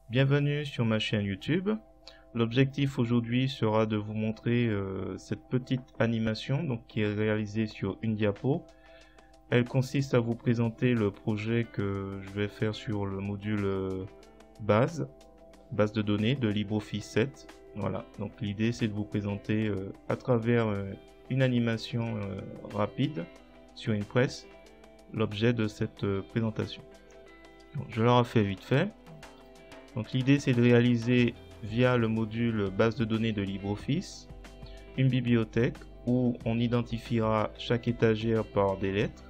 Bienvenue sur ma chaîne YouTube. L'objectif aujourd'hui sera de vous montrer cette petite animation qui est réalisée sur une diapo. Elle consiste à vous présenter le projet que je vais faire sur le module base de données de LibreOffice 7. Voilà, donc l'idée c'est de vous présenter à travers une animation rapide sur une presse l'objet de cette présentation. Donc, je le refais vite fait. Donc l'idée c'est de réaliser via le module base de données de LibreOffice une bibliothèque où on identifiera chaque étagère par des lettres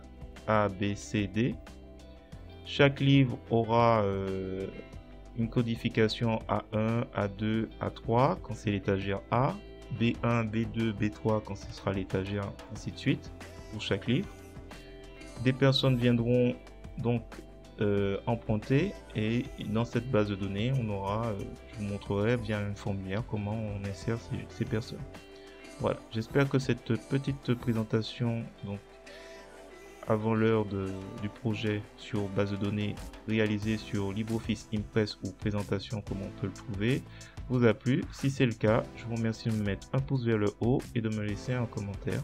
A, B, C, D. Chaque livre aura une codification A1, A2, A3 quand c'est l'étagère A, B1, B2, B3 quand ce sera l'étagère, ainsi de suite pour chaque livre. Des personnes viendront donc emprunter et dans cette base de données on aura, je vous montrerai via un formulaire comment on insère ces personnes. Voilà, j'espère que cette petite présentation donc avant l'heure du projet sur base de données réalisé sur LibreOffice Impress ou présentation comme on peut le trouver vous a plu. Si c'est le cas, je vous remercie de me mettre un pouce vers le haut et de me laisser un commentaire.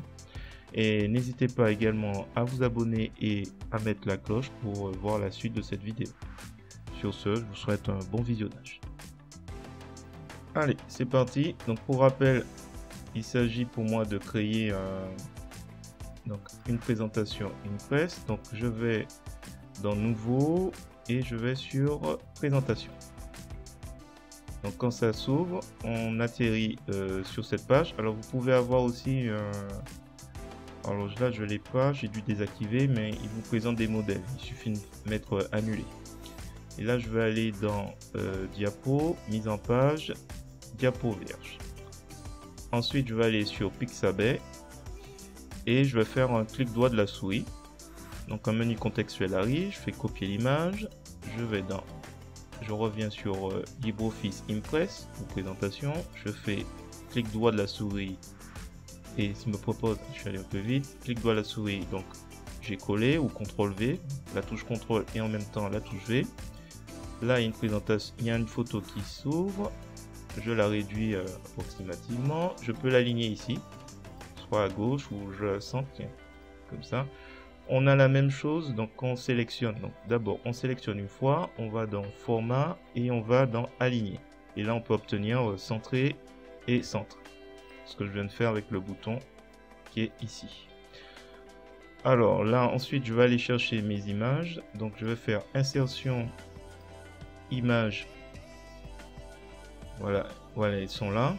Et n'hésitez pas également à vous abonner et à mettre la cloche pour voir la suite de cette vidéo. Sur ce, je vous souhaite un bon visionnage. Allez, c'est parti. Donc pour rappel, il s'agit pour moi de créer une présentation Impress. Donc je vais dans Nouveau et je vais sur Présentation. Donc quand ça s'ouvre, on atterrit sur cette page. Alors vous pouvez avoir aussi alors là je l'ai pas, j'ai dû désactiver, mais il vous présente des modèles, il suffit de mettre annuler. Et là je vais aller dans diapo, mise en page, diapo vierge. Ensuite je vais aller sur Pixabay et je vais faire un clic droit de la souris. Donc un menu contextuel arrive, je fais copier l'image, je reviens sur LibreOffice Impress ou présentation, je fais clic droit de la souris. Et s'il me propose, je suis allé un peu vite, clic droit de la souris, donc j'ai collé ou CTRL V, la touche CTRL et en même temps la touche V. Là il y a une présentation, il y a une photo qui s'ouvre, je la réduis approximativement, je peux l'aligner ici, soit à gauche ou je la centre, comme ça. On a la même chose, donc quand on sélectionne, donc d'abord on sélectionne une fois, on va dans format et on va dans aligner. Et là on peut obtenir centrer et centre. Ce que je viens de faire avec le bouton qui est ici. Alors là ensuite je vais aller chercher mes images, donc je vais faire insertion images. Voilà, elles sont là.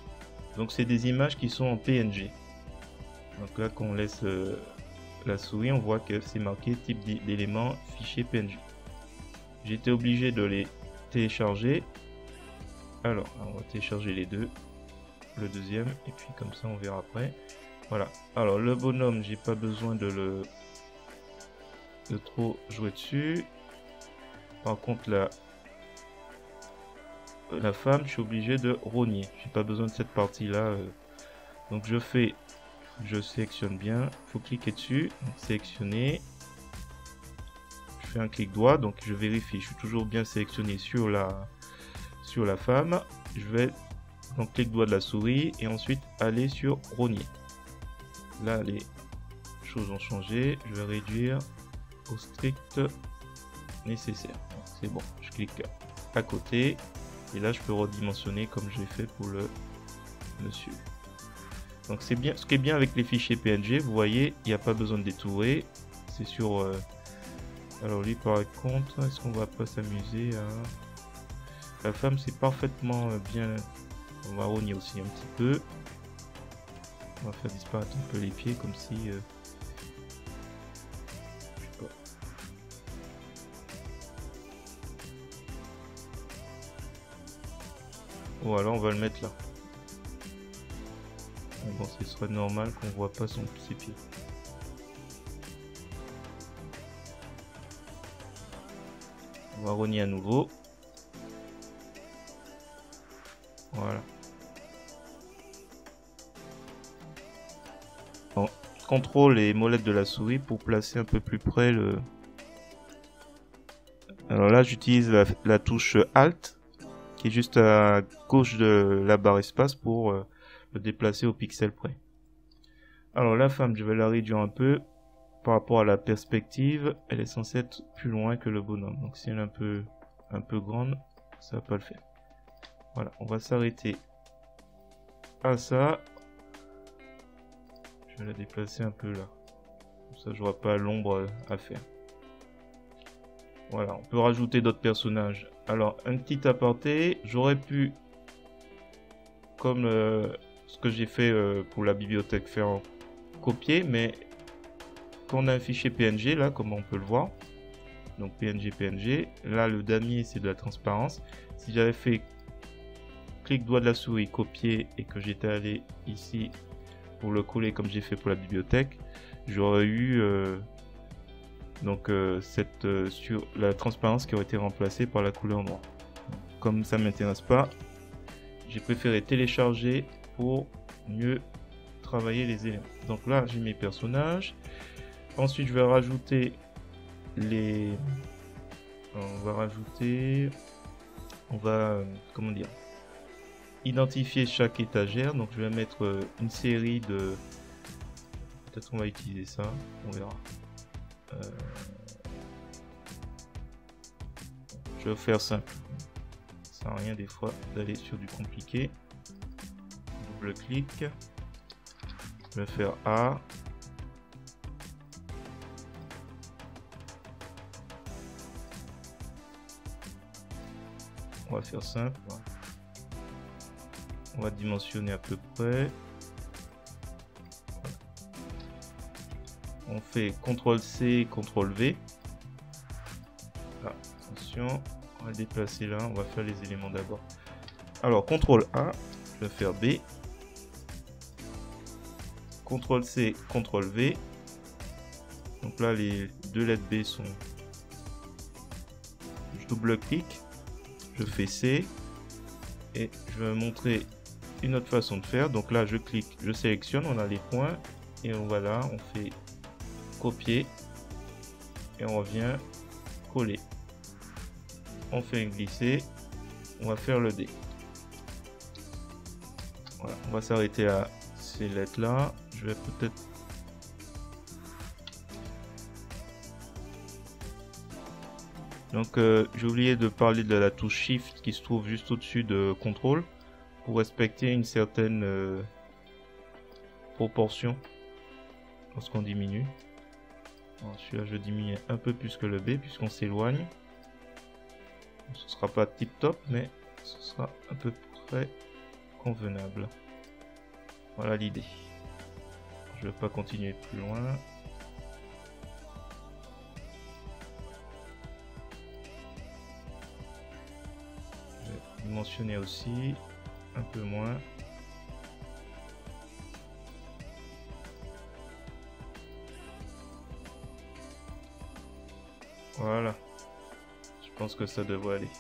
Donc c'est des images qui sont en PNG. Donc là quand on laisse la souris, on voit que c'est marqué type d'élément fichier PNG. J'ai été obligé de les télécharger. Alors on va télécharger les deux. Le deuxième et puis comme ça on verra après. Voilà, alors le bonhomme j'ai pas besoin de trop jouer dessus. Par contre la femme je suis obligé de rogner, j'ai pas besoin de cette partie là donc je sélectionne bien, faut cliquer dessus, donc sélectionner, je fais un clic droit, donc je vérifie, je suis toujours bien sélectionné sur la femme, je vais donc clic droit de la souris et ensuite aller sur rogner. Là les choses ont changé, je vais réduire au strict nécessaire. C'est bon, je clique à côté et là je peux redimensionner comme j'ai fait pour le monsieur. Donc c'est bien, ce qui est bien avec les fichiers PNG, vous voyez, il n'y a pas besoin de détourer. C'est sur alors lui par contre, est-ce qu'on va pas s'amuser à la femme, c'est parfaitement bien. On va rogner aussi un petit peu. On va faire disparaître un peu les pieds comme si je sais pas. Ou alors on va le mettre là. Bon, ce serait normal qu'on voit pas ses pieds. On va rogner à nouveau. Voilà. Bon, contrôle et molette de la souris pour placer un peu plus près Alors là, j'utilise la touche Alt qui est juste à gauche de la barre espace pour le déplacer au pixel près. Alors la femme, je vais la réduire un peu par rapport à la perspective. Elle est censée être plus loin que le bonhomme. Donc si elle est un peu grande, ça va pas le faire. Voilà, on va s'arrêter à ça. Je vais la déplacer un peu là. Comme ça, je vois pas l'ombre à faire. Voilà, on peut rajouter d'autres personnages. Alors, un petit aparté, j'aurais pu, comme ce que j'ai fait pour la bibliothèque, faire un copier, mais quand on a un fichier PNG, là, comme on peut le voir, donc PNG, là, le damier, c'est de la transparence. Si j'avais fait clic droit de la souris, copier, et que j'étais allé ici pour le coller comme j'ai fait pour la bibliothèque, j'aurais eu sur la transparence qui aurait été remplacée par la couleur noire. Comme ça m'intéresse pas, j'ai préféré télécharger pour mieux travailler les éléments. Donc là j'ai mes personnages. Ensuite je vais rajouter comment dire, identifier chaque étagère. Donc je vais mettre une série de, peut-être on va utiliser ça, on verra. Je vais faire simple. Ça sert à rien des fois d'aller sur du compliqué. Double clic. Je vais faire A. On va faire simple. On va dimensionner à peu près. On fait CTRL-C, CTRL-V. Ah, attention, on va le déplacer là, on va faire les éléments d'abord. Alors, CTRL-A, je vais faire B. CTRL-C, CTRL-V. Donc là, les deux lettres B sont... Je double-clique, je fais C. Et je vais montrer une autre façon de faire. Donc là, je clique, je sélectionne, on a les points. Et on va là, on fait... copier et on revient coller, on fait glisser, on va faire le D. Voilà, on va s'arrêter à ces lettres là. Je vais peut-être j'ai oublié de parler de la touche Shift qui se trouve juste au-dessus de Contrôle pour respecter une certaine proportion lorsqu'on diminue. Celui-là, je diminue un peu plus que le B puisqu'on s'éloigne. Ce sera pas tip top, mais ce sera à peu près convenable. Voilà l'idée. Je vais pas continuer plus loin. Je vais dimensionner aussi un peu moins. Voilà, je pense que ça devrait aller.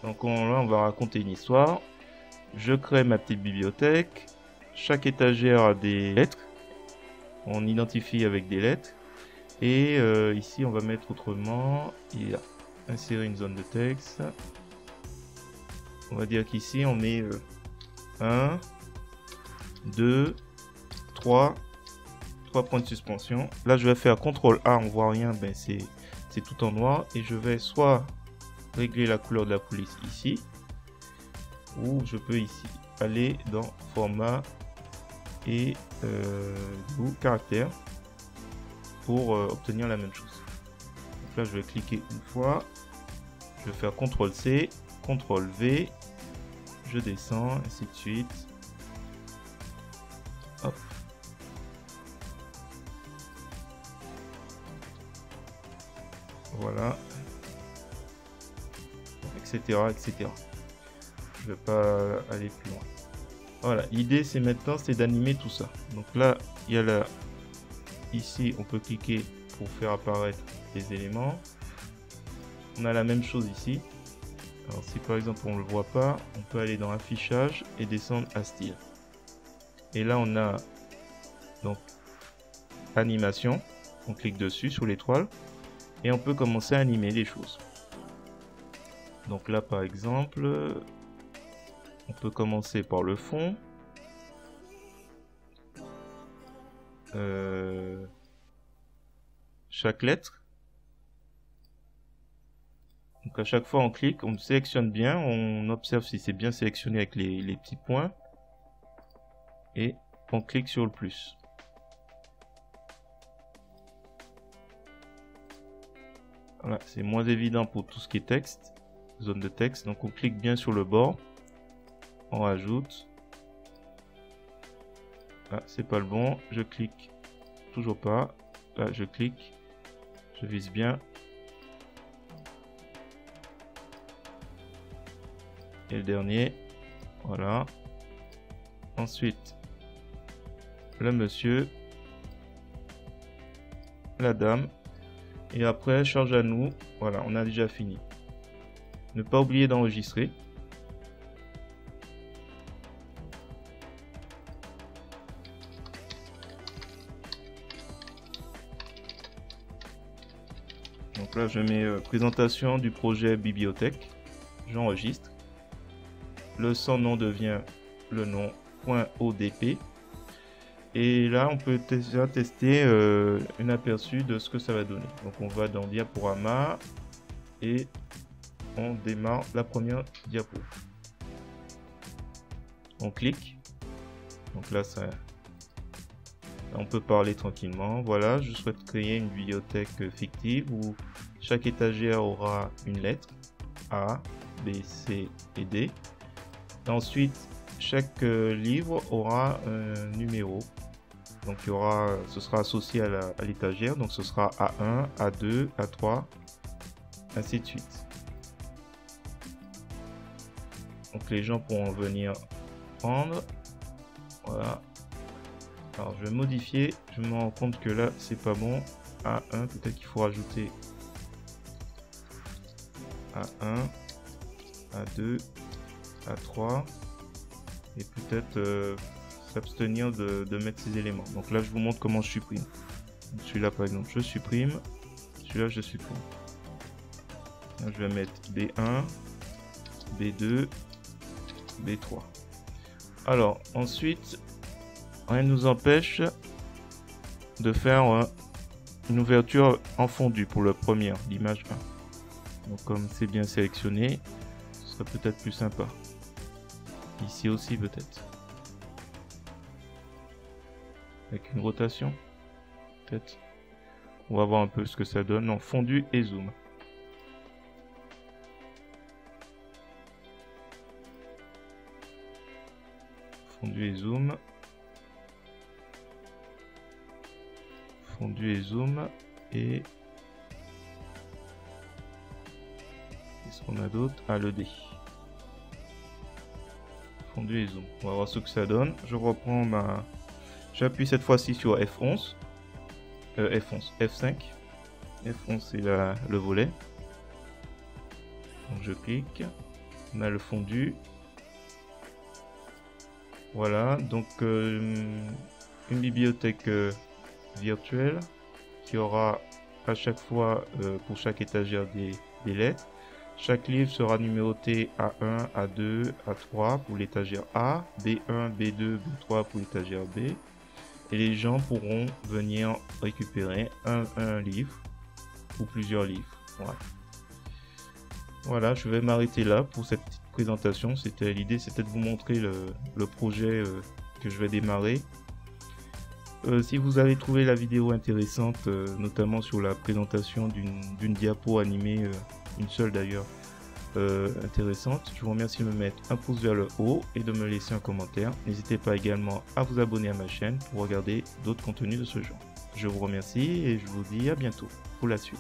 Donc là, on va raconter une histoire. Je crée ma petite bibliothèque. Chaque étagère a des lettres. On identifie avec des lettres. Et ici, on va mettre autrement. Il y a insérer une zone de texte. On va dire qu'ici, on met 1, 2, 3... 3 points de suspension. Là, je vais faire CTRL A, on voit rien, ben c'est tout en noir. Et je vais soit régler la couleur de la police ici, ou je peux ici aller dans format et caractère pour obtenir la même chose. Donc là, je vais cliquer une fois, je vais faire CTRL-C, CTRL-V, je descends, ainsi de suite. Hop. Voilà, etc., etc. Je vais pas aller plus loin. Voilà, l'idée c'est maintenant c'est d'animer tout ça. Donc là, il y a là, ici on peut cliquer pour faire apparaître les éléments. On a la même chose ici. Alors si par exemple on le voit pas, on peut aller dans affichage et descendre à style. Et là on a donc animation. On clique dessus sur l'étoile. Et on peut commencer à animer les choses. Donc là par exemple, on peut commencer par le fond. Chaque lettre. Donc à chaque fois on clique, on sélectionne bien, on observe si c'est bien sélectionné avec les petits points. Et on clique sur le plus. Voilà, c'est moins évident pour tout ce qui est texte, zone de texte. Donc on clique bien sur le bord. On rajoute. Ah, c'est pas le bon. Je clique. Toujours pas. Là, je clique. Je vise bien. Et le dernier. Voilà. Ensuite, le monsieur. La dame. Et après, charge à nous. Voilà, on a déjà fini. Ne pas oublier d'enregistrer. Donc là, je mets présentation du projet bibliothèque. J'enregistre. Le sans nom devient le nom .odp. Et là, on peut déjà tester un aperçu de ce que ça va donner. Donc on va dans diaporama et on démarre la première diapo. On clique. Donc là, on peut parler tranquillement. Voilà, je souhaite créer une bibliothèque fictive où chaque étagère aura une lettre A, B, C et D. Et ensuite, chaque livre aura un numéro. Donc ce sera associé à l'étagère. Donc ce sera A1, A2, A3, ainsi de suite. Donc les gens pourront venir prendre. Voilà. Alors je vais modifier. Je me rends compte que là c'est pas bon. A1, peut-être qu'il faut rajouter A1, A2, A3 et peut-être s'abstenir de mettre ces éléments. Donc là je vous montre comment je supprime. Celui-là par exemple je supprime, celui-là je supprime. Là, je vais mettre B1, B2, B3. Alors ensuite, rien ne nous empêche de faire une ouverture en fondu pour le premier, l'image 1. Donc comme c'est bien sélectionné, ce serait peut-être plus sympa. Ici aussi peut-être. Avec une rotation, peut-être. On va voir un peu ce que ça donne en fondu et zoom. Fondu et zoom. Fondu et zoom. Et qu'est-ce qu'on a d'autre? Ah, le D. Fondu et zoom. On va voir ce que ça donne. Je reprends ma... J'appuie cette fois-ci sur F11. F5. F11 c'est le volet. Donc je clique. On a le fondu. Voilà, donc une bibliothèque virtuelle qui aura à chaque fois pour chaque étagère des lettres. Chaque livre sera numéroté A1, A2, A3 pour l'étagère A, B1, B2, B3 pour l'étagère B. Et les gens pourront venir récupérer un livre ou plusieurs livres. Voilà, je vais m'arrêter là pour cette petite présentation. L'idée, c'était de vous montrer le projet que je vais démarrer. Si vous avez trouvé la vidéo intéressante, notamment sur la présentation d'une diapo animée, une seule d'ailleurs, intéressante, je vous remercie de me mettre un pouce vers le haut et de me laisser un commentaire. N'hésitez pas également à vous abonner à ma chaîne pour regarder d'autres contenus de ce genre. Je vous remercie et je vous dis à bientôt pour la suite.